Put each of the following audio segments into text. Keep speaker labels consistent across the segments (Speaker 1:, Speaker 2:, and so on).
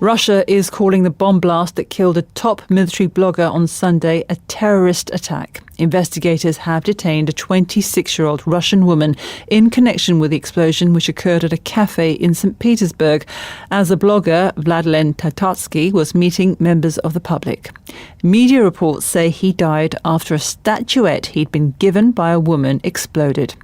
Speaker 1: Russia is calling the bomb blast that killed a top military blogger on Sunday a terrorist attack. Investigators have detained a 26-year-old Russian woman in connection with the explosion which occurred at a cafe in St. Petersburg as the blogger Vladlen Tatarsky was meeting members of the public. Media reports say he died after a statuette he'd been given by a woman exploded.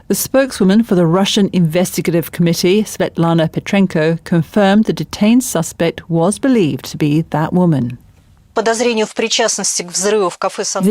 Speaker 1: The spokeswoman for the Russian Investigative Committee, Svetlana Petrenko, confirmed the detained suspect was believed to be that woman.
Speaker 2: The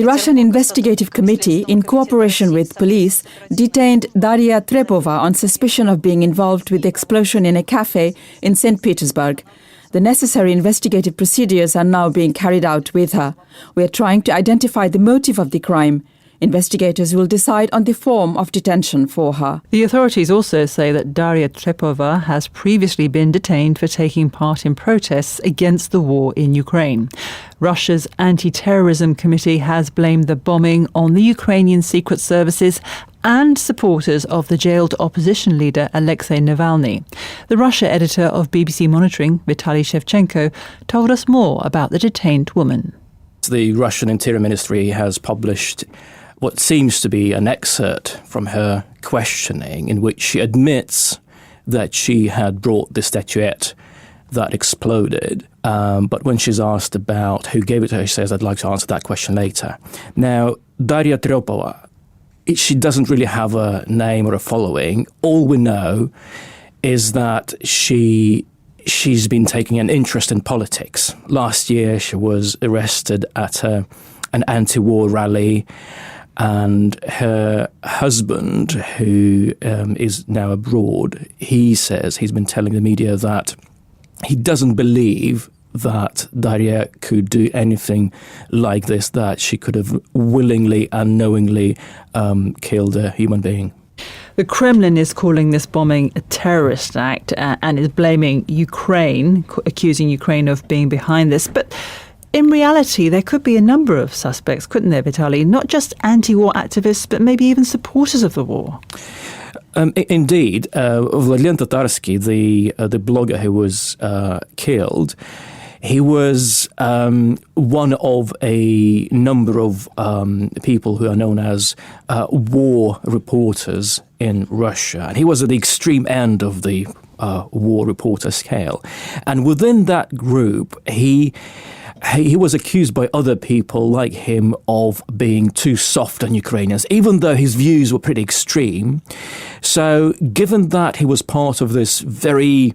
Speaker 2: Russian Investigative Committee, in cooperation with police, detained Daria Trepova on suspicion of being involved with the explosion in a cafe in St. Petersburg. The necessary investigative procedures are now being carried out with her. We are trying to identify the motive of the crime. Investigators will decide on the form of detention for her.
Speaker 1: The authorities also say that Daria Trepova has previously been detained for taking part in protests against the war in Ukraine. Russia's anti-terrorism committee has blamed the bombing on the Ukrainian secret services and supporters of the jailed opposition leader Alexei Navalny. The Russia editor of BBC Monitoring, Vitaly Shevchenko, told us more about the detained woman.
Speaker 3: The Russian Interior Ministry has published what seems to be an excerpt from her questioning in which she admits that she had brought the statuette that exploded. But when she's asked about who gave it to her, she says, I'd like to answer that question later. Now, Daria Trepova, she doesn't really have a name or a following. All we know is that she's been taking an interest in politics. Last year, she was arrested at an anti-war rally, and her husband, who is now abroad, he says he's been telling the media that he doesn't believe that Daria could do anything like this, that she could have willingly and knowingly killed a human being.
Speaker 1: The Kremlin is calling this bombing a terrorist act and is blaming Ukraine, accusing Ukraine of being behind this. But in reality, there could be a number of suspects, couldn't there, Vitaly? Not just anti-war activists, but maybe even supporters of the war.
Speaker 3: Indeed. Vladlen Tatarsky, the blogger who was killed, he was one of a number of people who are known as war reporters in Russia. And he was at the extreme end of the war reporter scale. And within that group, he was accused by other people like him of being too soft on Ukrainians, even though his views were pretty extreme. So given that he was part of this very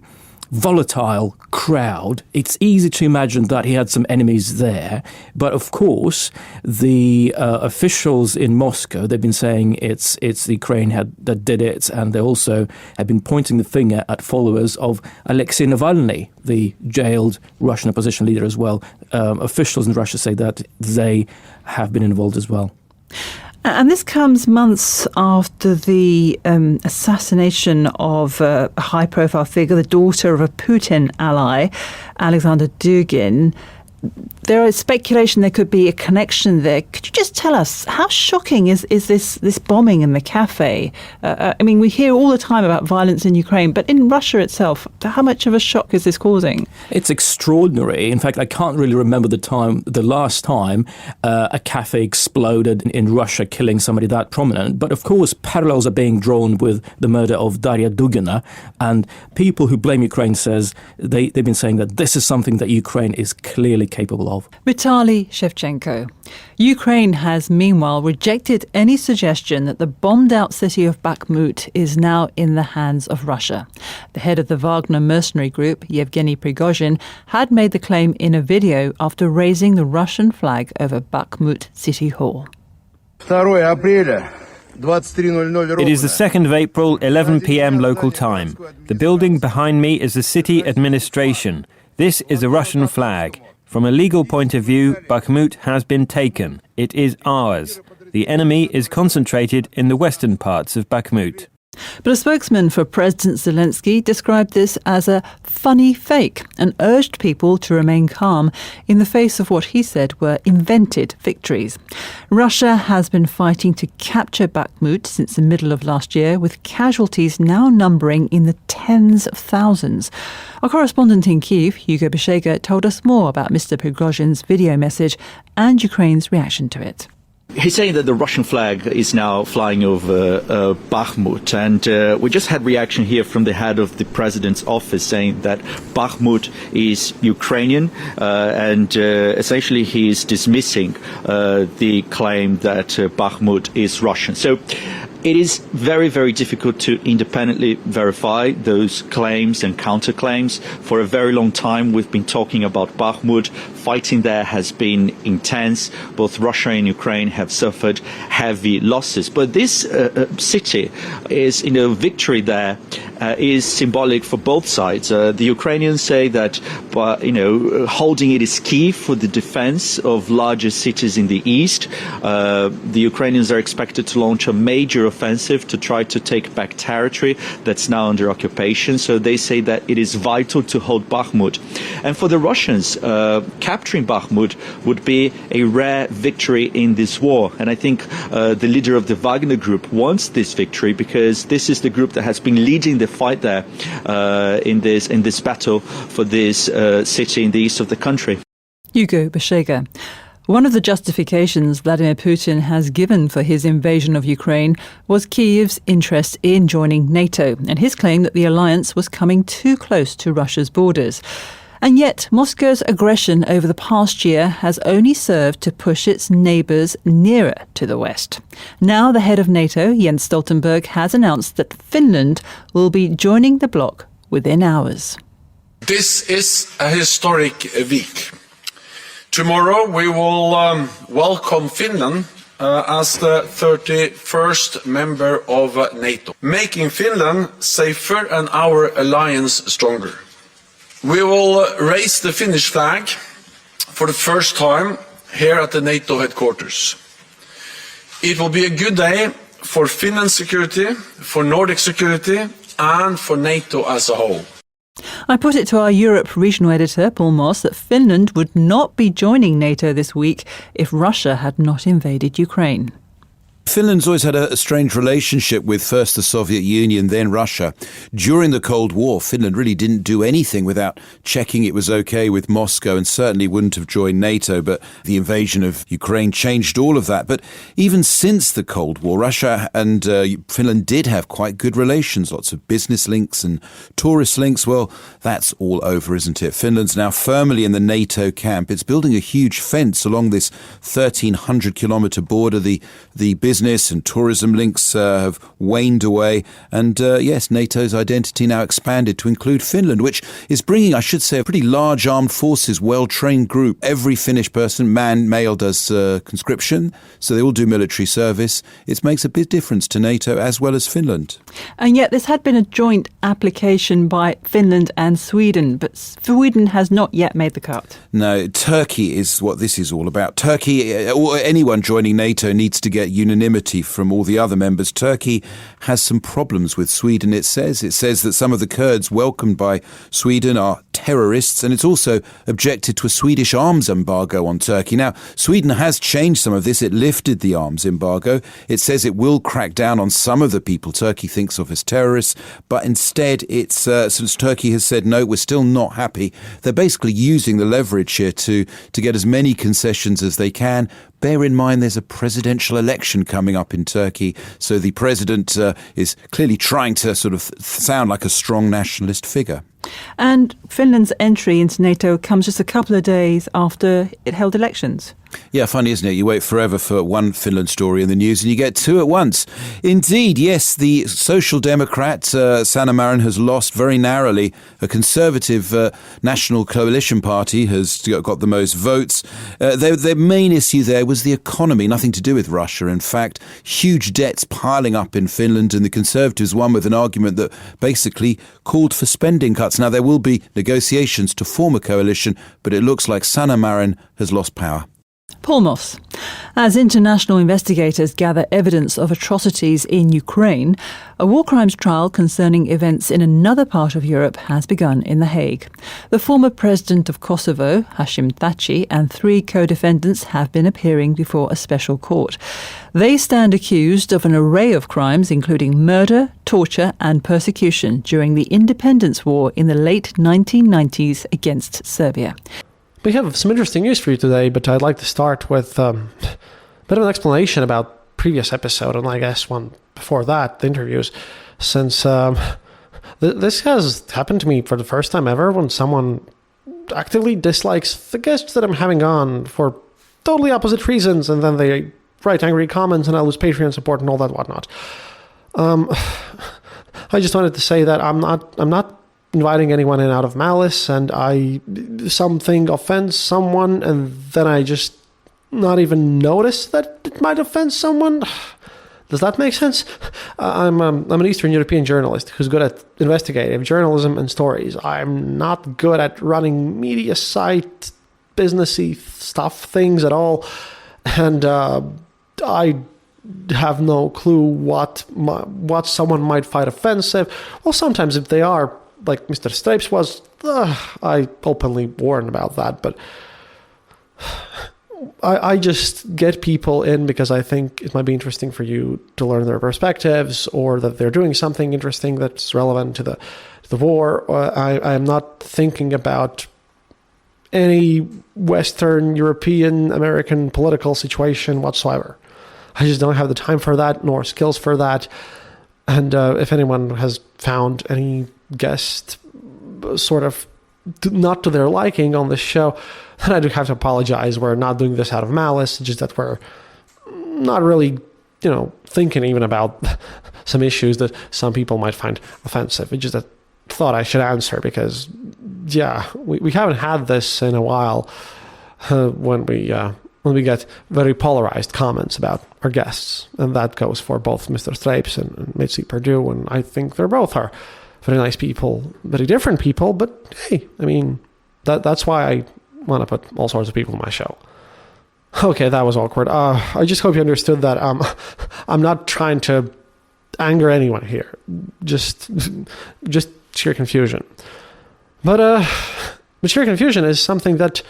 Speaker 3: volatile crowd, it's easy to imagine that he had some enemies there. But of course, the officials in Moscow, they've been saying it's the Ukraine that did it, and they also have been pointing the finger at followers of Alexei Navalny, the jailed Russian opposition leader as well. Officials in Russia say that they have been involved as well.
Speaker 1: And this comes months after the assassination of a high-profile figure, the daughter of a Putin ally, Alexander Dugin. There is speculation there could be a connection there. Could you just tell us, how shocking is this bombing in the cafe? I mean, we hear all the time about violence in Ukraine, but in Russia itself, how much of a shock is this causing?
Speaker 3: It's extraordinary. In fact, I can't really remember the last time a cafe exploded in Russia, killing somebody that prominent. But of course, parallels are being drawn with the murder of Daria Dugina, and people who blame Ukraine says they've been saying that this is something that Ukraine is clearly capable of.
Speaker 1: Vitaly Shevchenko. Ukraine has meanwhile rejected any suggestion that the bombed-out city of Bakhmut is now in the hands of Russia. The head of the Wagner mercenary group, Yevgeny Prigozhin, had made the claim in a video after raising the Russian flag over Bakhmut City Hall.
Speaker 4: It is the 2nd of April, 11 p.m. local time. The building behind me is the city administration. This is a Russian flag. From a legal point of view, Bakhmut has been taken. It is ours. The enemy is concentrated in the western parts of Bakhmut.
Speaker 1: But a spokesman for President Zelensky described this as a funny fake and urged people to remain calm in the face of what he said were invented victories. Russia has been fighting to capture Bakhmut since the middle of last year, with casualties now numbering in the tens of thousands. Our correspondent in Kyiv, Hugo Beshega, told us more about Mr. Prigozhin's video message and Ukraine's reaction to it.
Speaker 5: He's saying that the Russian flag is now flying over Bakhmut, and we just had reaction here from the head of the president's office saying that Bakhmut is Ukrainian, and essentially he is dismissing the claim that Bakhmut is Russian. So it is very, very difficult to independently verify those claims and counterclaims. For a very long time, we've been talking about Bakhmut. Fighting there has been intense. Both Russia and Ukraine have suffered heavy losses. But this city is, victory there is symbolic for both sides. The Ukrainians say that, holding it is key for the defense of larger cities in the east. The Ukrainians are expected to launch a major offensive to try to take back territory that's now under occupation. So they say that it is vital to hold Bakhmut. And for the Russians, capturing Bakhmut would be a rare victory in this war. And I think the leader of the Wagner group wants this victory because this is the group that has been leading the fight there in this battle for this city in the east of the country.
Speaker 1: Hugo Beshega. One of the justifications Vladimir Putin has given for his invasion of Ukraine was Kyiv's interest in joining NATO and his claim that the alliance was coming too close to Russia's borders. And yet, Moscow's aggression over the past year has only served to push its neighbours nearer to the West. Now the head of NATO, Jens Stoltenberg, has announced that Finland will be joining the bloc within hours.
Speaker 6: This is a historic week. Tomorrow we will welcome Finland as the 31st member of NATO, making Finland safer and our alliance stronger. We will raise the Finnish flag for the first time here at the NATO headquarters. It will be a good day for Finland's security, for Nordic security, and for NATO as a whole.
Speaker 1: I put it to our Europe regional editor, Paul Moss, that Finland would not be joining NATO this week if Russia had not invaded Ukraine.
Speaker 7: Finland's always had a strange relationship with first the Soviet Union, then Russia. During the Cold War, Finland really didn't do anything without checking it was okay with Moscow and certainly wouldn't have joined NATO. But the invasion of Ukraine changed all of that. But even since the Cold War, Russia and Finland did have quite good relations, lots of business links and tourist links. Well, that's all over, isn't it? Finland's now firmly in the NATO camp. It's building a huge fence along this 1,300-kilometre border. The business and tourism links have waned away. And yes, NATO's identity now expanded to include Finland, which is bringing, I should say, a pretty large armed forces, well-trained group. Every Finnish person, man, male, does conscription, so they all do military service. It makes a big difference to NATO as well as Finland.
Speaker 1: And yet this had been a joint application by Finland and Sweden, but Sweden has not yet made the cut.
Speaker 7: No, Turkey is what this is all about. Turkey, or anyone joining NATO, needs to get unanimity from all the other members. Turkey has some problems with Sweden, it says. It says that some of the Kurds welcomed by Sweden are terrorists, and it's also objected to a Swedish arms embargo on Turkey. Now, Sweden has changed some of this. It lifted the arms embargo. It says it will crack down on some of the people Turkey thinks of as terrorists, but instead, since Turkey has said, no, we're still not happy, they're basically using the leverage here to get as many concessions as they can. Bear in mind there's a presidential election coming up in Turkey, so the president is clearly trying to sort of sound like a strong nationalist figure.
Speaker 1: And Finland's entry into NATO comes just a couple of days after it held elections.
Speaker 7: Yeah, funny, isn't it? You wait forever for one Finland story in the news and you get two at once. Indeed, yes, the Social Democrat, Sanna Marin, has lost very narrowly. A Conservative National Coalition Party has got the most votes. Their main issue there was the economy, nothing to do with Russia. In fact, huge debts piling up in Finland, and the Conservatives won with an argument that basically called for spending cuts. Now, there will be negotiations to form a coalition, but it looks like Sanna Marin has lost power.
Speaker 1: Paul Moss. As international investigators gather evidence of atrocities in Ukraine, a war crimes trial concerning events in another part of Europe has begun in The Hague. The former president of Kosovo, Hashim Thaçi, and 3 co-defendants have been appearing before a special court. They stand accused of an array of crimes, including murder, torture and persecution during the independence war in the late 1990s against Serbia.
Speaker 8: We have some interesting news for you today, but I'd like to start with a bit of an explanation about previous episode, and I guess one before that, the interviews, since this has happened to me for the first time ever when someone actively dislikes the guests that I'm having on for totally opposite reasons, and then they write angry comments and I lose Patreon support and all that whatnot. I just wanted to say that I'm not inviting anyone in out of malice, and something offends someone and then I just not even notice that it might offend someone. Does that make sense? I'm an Eastern European journalist who's good at investigative journalism and stories. I'm not good at running media site, businessy things at all, and I have no clue what someone might find offensive. Well, sometimes if they are, like Mr. Stripes was, I openly warn about that, but I just get people in because I think it might be interesting for you to learn their perspectives, or that they're doing something interesting that's relevant to the war. I am not thinking about any Western European American political situation whatsoever. I just don't have the time for that, nor skills for that. And if anyone has found any guest sort of not to their liking on this show, then I do have to apologize. We're not doing this out of malice, just that we're not really, thinking even about some issues that some people might find offensive. It's just that I thought I should answer because, we haven't had this in a while when we get very polarized comments about our guests. And that goes for both Mr. Stripes and Mitzi Perdue, and I think they both are very nice people, very different people, but hey, that's why I want to put all sorts of people on my show. Okay, that was awkward. I just hope you understood that I'm not trying to anger anyone here. Just sheer confusion. But sheer confusion is something that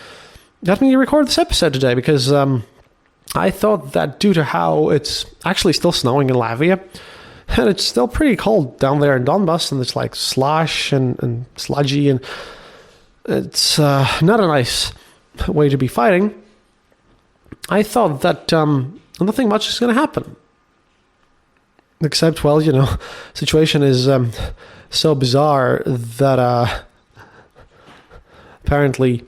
Speaker 8: got me to record this episode today, because I thought that due to how it's actually still snowing in Latvia, and it's still pretty cold down there in Donbass, and it's like slush and sludgy, and it's not a nice way to be fighting. I thought that nothing much is going to happen. Except, situation is so bizarre that apparently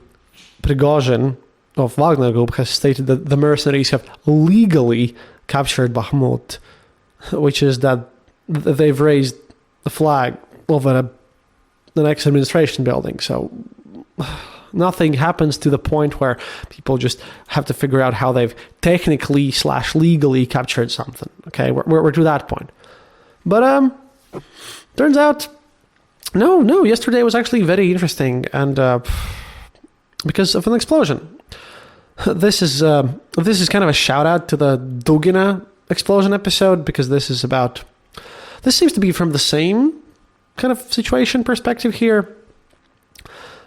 Speaker 8: Prigozhin of Wagner Group has stated that the mercenaries have legally captured Bakhmut, which is that they've raised the flag over the next administration building. So nothing happens to the point where people just have to figure out how they've technically / legally captured something. Okay, we're to that point. But turns out, no, yesterday was actually very interesting, and because of an explosion. This is kind of a shout out to the Dugina explosion episode, because this seems to be from the same kind of situation perspective here,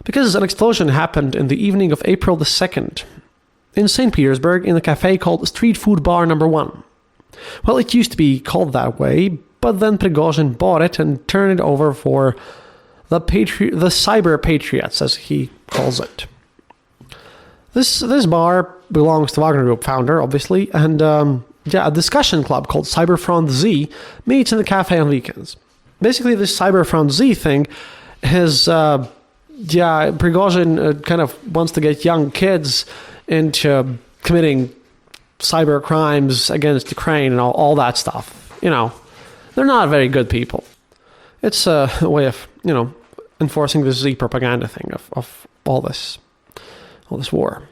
Speaker 8: because an explosion happened in the evening of April the 2nd in St. Petersburg in a cafe called Street Food Bar Number 1. Well, it used to be called that way, but then Prigozhin bought it and turned it over for the cyber patriots, as he calls it. This bar belongs to Wagner Group founder, obviously, and a discussion club called Cyberfront Z meets in the cafe on weekends. Basically, this Cyberfront Z thing is, Prigozhin kind of wants to get young kids into committing cyber crimes against Ukraine and all that stuff. They're not very good people. It's a way of, enforcing the Z propaganda thing of all this war.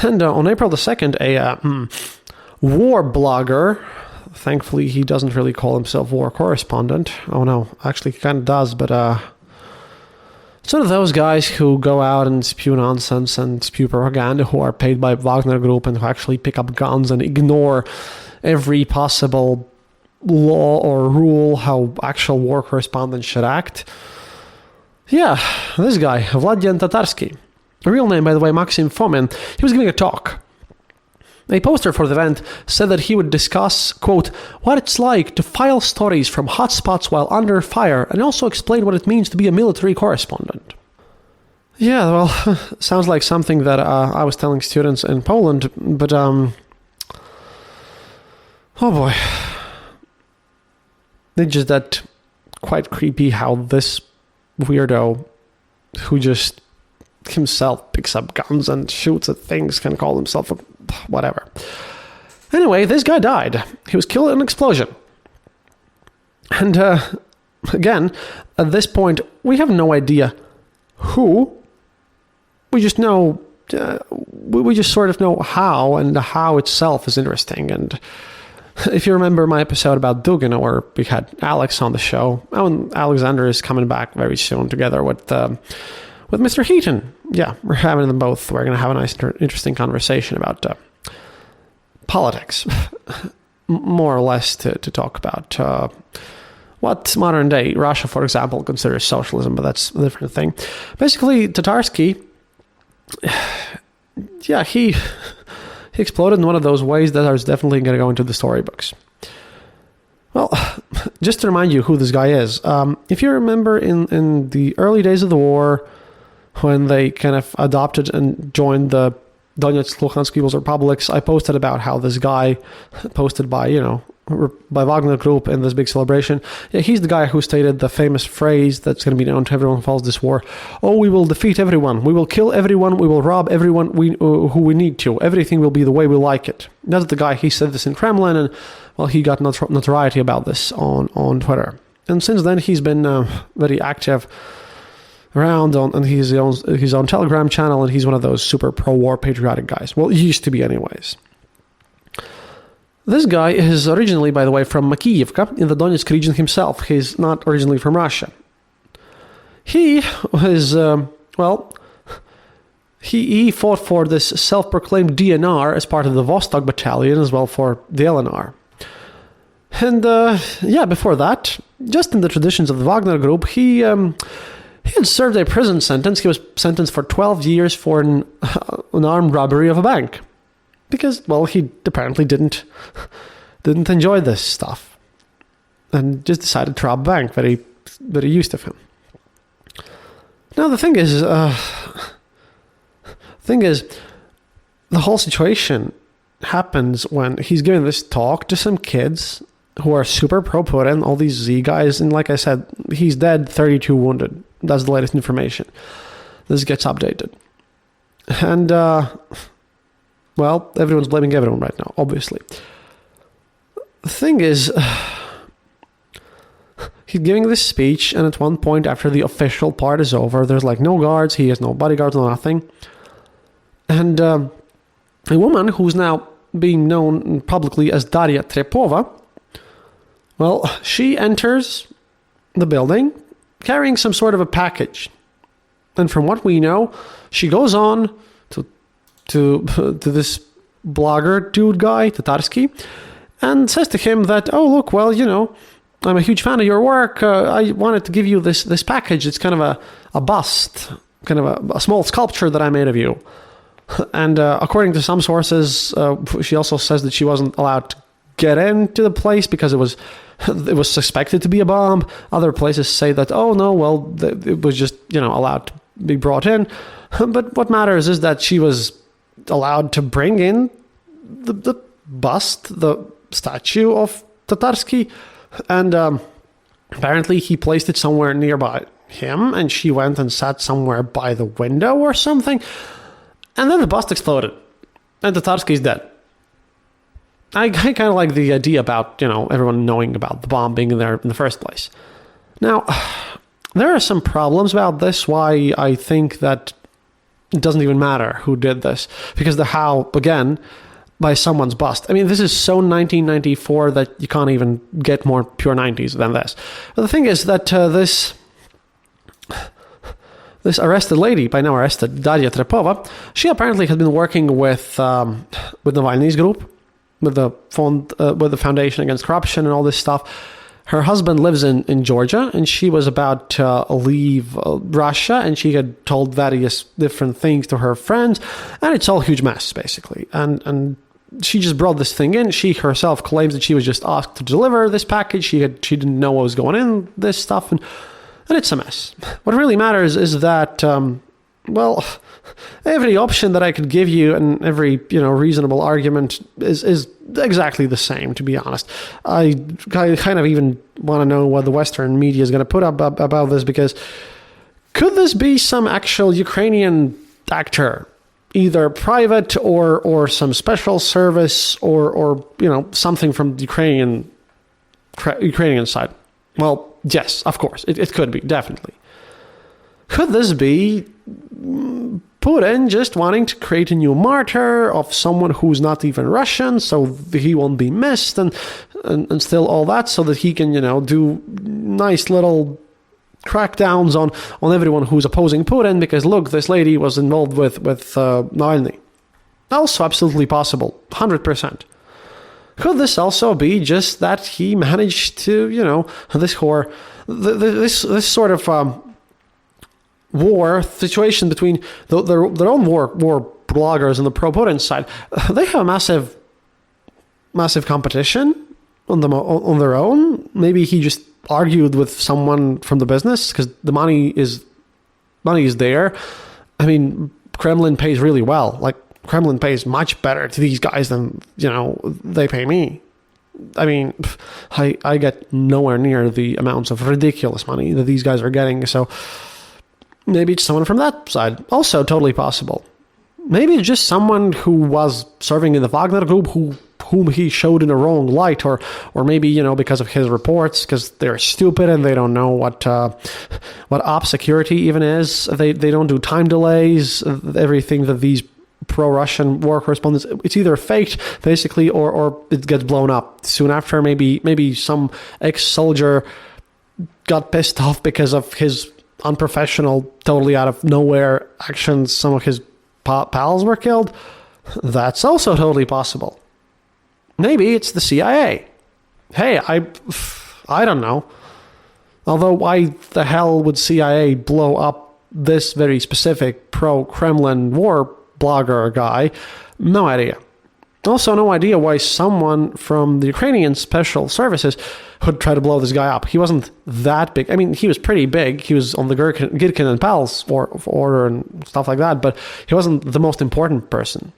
Speaker 8: And on April the 2nd, a war blogger, thankfully he doesn't really call himself war correspondent. Oh no, actually he kind of does, but sort of those guys who go out and spew nonsense and spew propaganda, who are paid by Wagner Group and who actually pick up guns and ignore every possible law or rule how actual war correspondents should act. Yeah, this guy, Vladian Tatarsky. A real name, by the way, Maxim Fomin. He was giving a talk. A poster for the event said that he would discuss, quote, what it's like to file stories from hotspots while under fire, and also explain what it means to be a military correspondent. Yeah, well, sounds like something that I was telling students in Poland, but, oh boy. It's just that quite creepy how this weirdo, who just himself picks up guns and shoots at things, can call himself a whatever. Anyway, this guy died. He was killed in an explosion. And again, at this point, we have no idea who. We just know, we just sort of know how, and the how itself is interesting. And if you remember my episode about Dugin, where we had Alex on the show, and Alexander is coming back very soon together with Mr. Heaton. Yeah, we're having them both. We're going to have a nice, interesting conversation about politics, more or less to talk about what modern day Russia, for example, considers socialism, but that's a different thing. Basically, Tatarsky, yeah, he exploded in one of those ways that is definitely going to go into the storybooks. Well, just to remind you who this guy is, if you remember in the early days of the war, when they kind of adopted and joined the Donetsk, Luhansk People's Republics, I posted about how this guy, posted by Wagner Group in this big celebration, yeah, he's the guy who stated the famous phrase that's going to be known to everyone who follows this war: "Oh, we will defeat everyone. We will kill everyone. We will rob everyone who we need to. Everything will be the way we like it." That's the guy. He said this in Kremlin, and well, he got notoriety about this on Twitter. And since then, he's been very active around on his own Telegram channel, and he's one of those super pro-war patriotic guys. Well, he used to be anyways. This guy is originally, by the way, from Makiyivka in the Donetsk region himself. He's not originally from Russia. He was, he fought for this self-proclaimed DNR as part of the Vostok battalion, as well for the LNR. And before that, just in the traditions of the Wagner Group, he had served a prison sentence. He was sentenced for 12 years for an armed robbery of a bank. Because, well, he apparently didn't enjoy this stuff. And just decided to rob a bank. Very, very used of him. Now, the thing is, the whole situation happens when he's giving this talk to some kids who are super pro-Putin, all these Z guys, and like I said, he's dead, 32 wounded. That's the latest information. This gets updated. And, well, everyone's blaming everyone right now, obviously. The thing is, he's giving this speech, and at one point, after the official part is over, there's like no guards, he has no bodyguards, no nothing. And a woman who's now being known publicly as Daria Trepova, well, she enters the building carrying some sort of a package. And from what we know, she goes on to this blogger dude guy, Tatarsky, and says to him that, oh, look, well, I'm a huge fan of your work. I wanted to give you this package. It's kind of a bust, kind of a small sculpture that I made of you. And according to some sources, she also says that she wasn't allowed to get into the place because it was suspected to be a bomb. Other places say that, oh, no, well, it was just, allowed to be brought in. But what matters is that she was allowed to bring in the bust, the statue of Tatarsky, and apparently he placed it somewhere nearby him, and she went and sat somewhere by the window or something, and then the bust exploded, and Tatarsky's dead. I kind of like the idea about, everyone knowing about the bomb being there in the first place. Now, there are some problems about this, why I think that it doesn't even matter who did this, because the how, again, by someone's bust. I mean, this is so 1994 that you can't even get more pure 90s than this. But the thing is that this arrested lady, by now arrested, Daria Trepova, she apparently had been working with Navalny's group, with the Foundation Against Corruption and all this stuff. Her husband lives in Georgia, and she was about to leave Russia, and she had told various different things to her friends, and it's all a huge mess, basically. And she just brought this thing in. She herself claims that she was just asked to deliver this package. She didn't know what was going in this stuff, and it's a mess. What really matters is that, every option that I could give you and every reasonable argument is exactly the same, to be honest. I kind of even want to know what the Western media is going to put up about this, because could this be some actual Ukrainian actor, either private or some special service or something from the Ukrainian side? Well, yes, of course, it could be, definitely. Could this be Putin just wanting to create a new martyr of someone who's not even Russian, so he won't be missed and still all that, so that he can, do nice little crackdowns on everyone who's opposing Putin, because look, this lady was involved with Navalny. Also absolutely possible, 100%. Could this also be just that he managed to, this sort of war situation between their own war bloggers and the pro-Putin side? They have a massive competition on their own. Maybe he just argued with someone from the business, because the money is there. I mean, Kremlin pays really well. Like, Kremlin pays much better to these guys than they pay me. I mean, I get nowhere near the amounts of ridiculous money that these guys are getting. So maybe it's someone from that side. Also totally possible. Maybe it's just someone who was serving in the Wagner group whom he showed in a wrong light, or maybe, because of his reports, because they're stupid and they don't know what op security even is. They don't do time delays. Everything that these pro-Russian war correspondents, it's either faked basically, or it gets blown up soon after. Maybe some ex-soldier got pissed off because of his unprofessional, totally out of nowhere actions. Some of his pals were killed. That's also totally possible. Maybe it's the CIA. Hey, I don't know. Although, why the hell would CIA blow up this very specific pro-Kremlin war blogger guy? No idea. Also, no idea why someone from the Ukrainian special services would try to blow this guy up. He wasn't that big. I mean, he was pretty big. He was on the Girkin and Pals order and stuff like that, but he wasn't the most important person.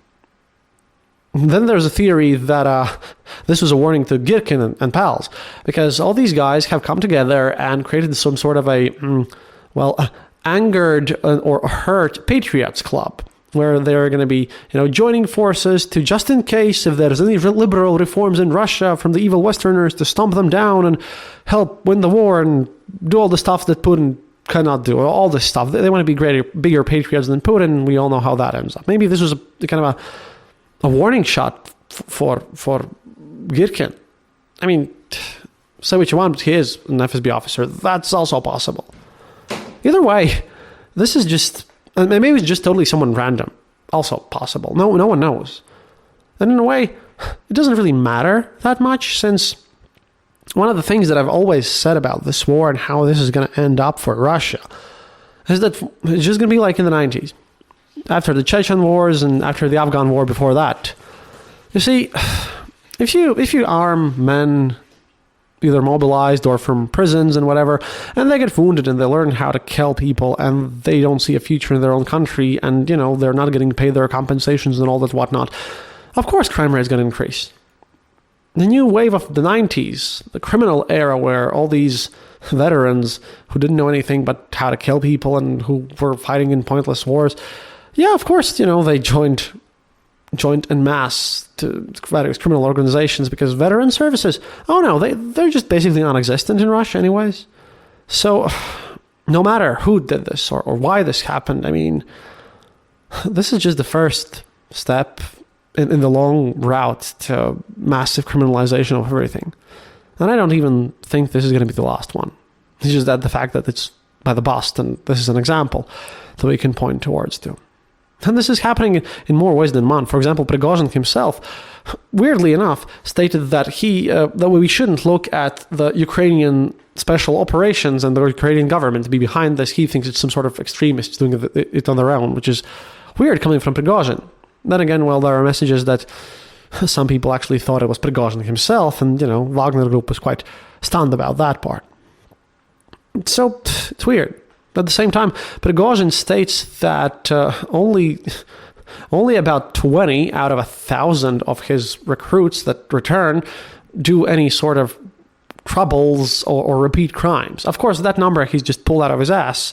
Speaker 8: Then there's a theory that this was a warning to Girkin and Pals, because all these guys have come together and created some sort of angered or hurt patriots club, where they're going to be, joining forces to, just in case if there's any liberal reforms in Russia from the evil Westerners, to stomp them down and help win the war and do all the stuff that Putin cannot do. All this stuff. They want to be bigger patriots than Putin. We all know how that ends up. Maybe this was a kind of a warning shot for Girkin. I mean, say what you want, but he is an FSB officer. That's also possible. Either way, this is just, maybe it's just totally someone random. Also possible. No one knows. And in a way, it doesn't really matter that much, since one of the things that I've always said about this war and how this is going to end up for Russia is that it's just going to be like in the 90s. After the Chechen wars and after the Afghan war before that. You see, if you arm men either mobilized or from prisons and whatever, and they get wounded and they learn how to kill people, and they don't see a future in their own country, and they're not getting paid their compensations and all that whatnot, of course crime rate is going to increase. The new wave of the 90s, the criminal era, where all these veterans who didn't know anything but how to kill people and who were fighting in pointless wars, yeah, of course, they joined en masse to various criminal organizations, because veteran services, they're just basically non-existent in Russia anyways. So no matter who did this or why this happened, I mean, this is just the first step in the long route to massive criminalization of everything. And I don't even think this is going to be the last one. It's just that the fact that it's by the bust, and this is an example that we can point towards too. And this is happening in more ways than one. For example, Prigozhin himself, weirdly enough, stated that that we shouldn't look at the Ukrainian special operations and the Ukrainian government to be behind this. He thinks it's some sort of extremists doing it on their own, which is weird coming from Prigozhin. Then again, well, there are messages that some people actually thought it was Prigozhin himself, and, Wagner Group was quite stunned about that part. So, it's weird. At the same time, Prigozhin states that only about 20 out of 1,000 of his recruits that return do any sort of troubles or repeat crimes. Of course, that number he's just pulled out of his ass.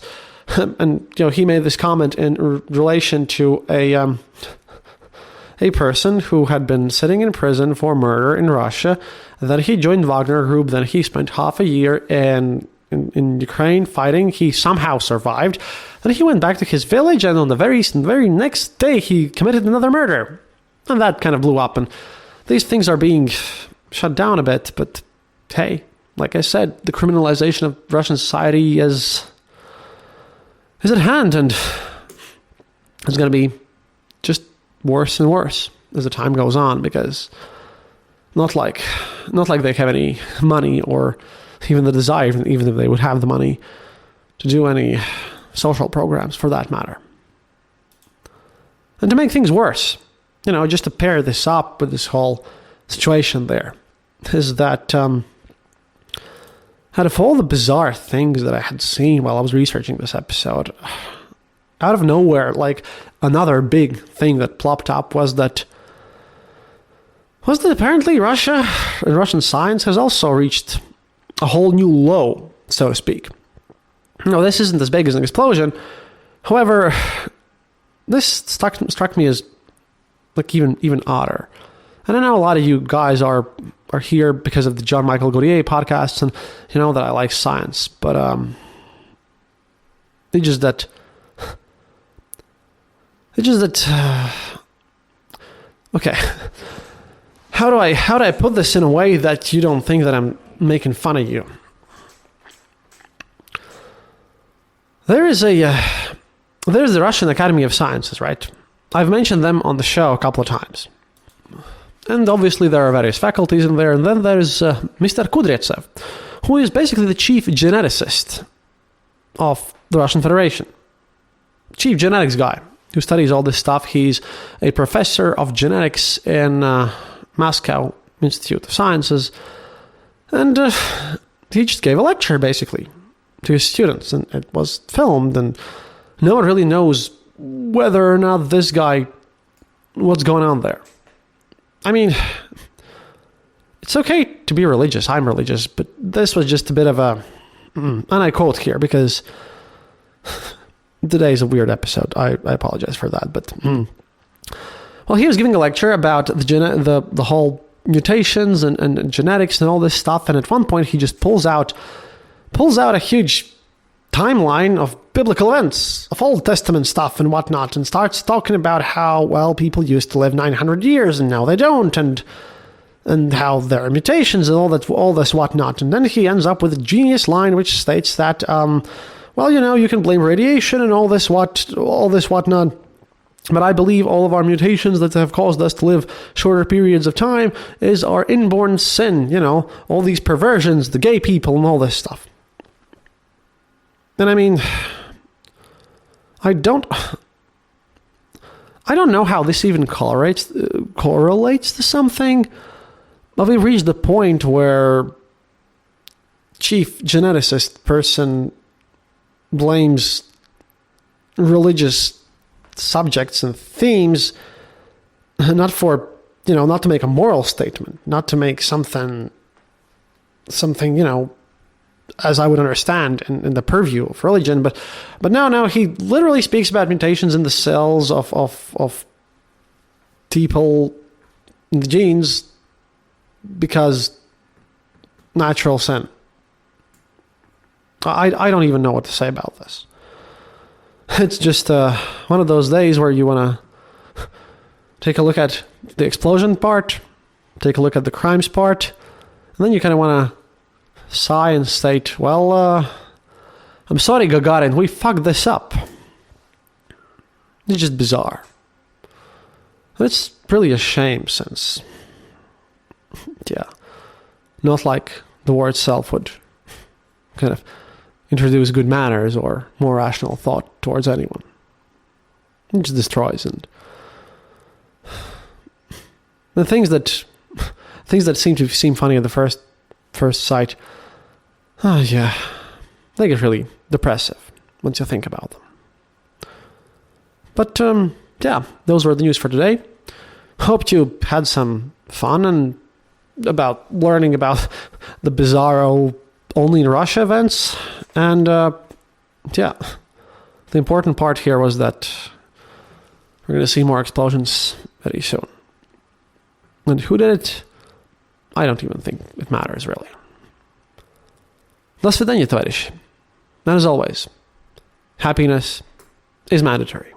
Speaker 8: And, he made this comment in relation to a person who had been sitting in prison for murder in Russia. Then he joined Wagner Group. Then he spent half a year in Ukraine fighting. He somehow survived. Then he went back to his village, and on the very next day he committed another murder. And that kind of blew up. And these things are being shut down a bit. But hey, like I said, the criminalization of Russian society is at hand, and it's going to be just worse and worse as the time goes on, because not like they have any money or even the desire, even if they would have the money, to do any social programs for that matter. And to make things worse, just to pair this up with this whole situation there, is that out of all the bizarre things that I had seen while I was researching this episode, out of nowhere, like another big thing that plopped up was that apparently Russia and Russian science has also reached a whole new low, so to speak. This isn't as big as an explosion. However, this struck me as like even odder. And I know a lot of you guys are here because of the John Michael Gauthier podcasts, and you know that I like science, but it's just that okay. How do I put this in a way that you don't think that I'm making fun of you? There's the Russian Academy of Sciences, right? I've mentioned them on the show a couple of times. And obviously there are various faculties in there. And then there's Mr. Kudryavtsev, who is basically the chief geneticist of the Russian Federation. Chief genetics guy who studies all this stuff. He's a professor of genetics in Moscow Institute of Sciences. And he just gave a lecture, basically, to his students. And it was filmed, and no one really knows whether or not this guy, what's going on there. I mean, it's okay to be religious. I'm religious, but this was just a bit of a, and I quote here because today is a weird episode. I apologize for that, but well, he was giving a lecture about the whole mutations and genetics and all this stuff, and at one point he just pulls out a huge timeline of biblical events, of Old Testament stuff and whatnot, and starts talking about how, well, people used to live 900 years and now they don't, and how there are mutations and all this whatnot. And then he ends up with a genius line which states that, well, you can blame radiation and all this whatnot, but I believe all of our mutations that have caused us to live shorter periods of time is our inborn sin, all these perversions, the gay people and all this stuff. And I mean, I don't know how this even correlates to something, but we've reached the point where chief geneticist person blames religious subjects and themes, not to make a moral statement, not to make something, as I would understand in the purview of religion, but now he literally speaks about mutations in the cells of people, in the genes, because natural sin. I don't even know what to say about this. It's just one of those days where you want to take a look at the explosion part, take a look at the crimes part, and then you kind of want to sigh and state, well, I'm sorry, Gagarin, we fucked this up. It's just bizarre. It's really a shame since, not like the war itself would kind of introduce good manners or more rational thought towards anyone. It just destroys, and the things that seem funny at the first sight, they get really depressive once you think about them. But those were the news for today. Hope you had some fun and about learning about the bizarro only in Russia events. And the important part here was that we're going to see more explosions very soon. And who did it? I don't even think it matters, really. До свидания, товарищи. And as always, happiness is mandatory.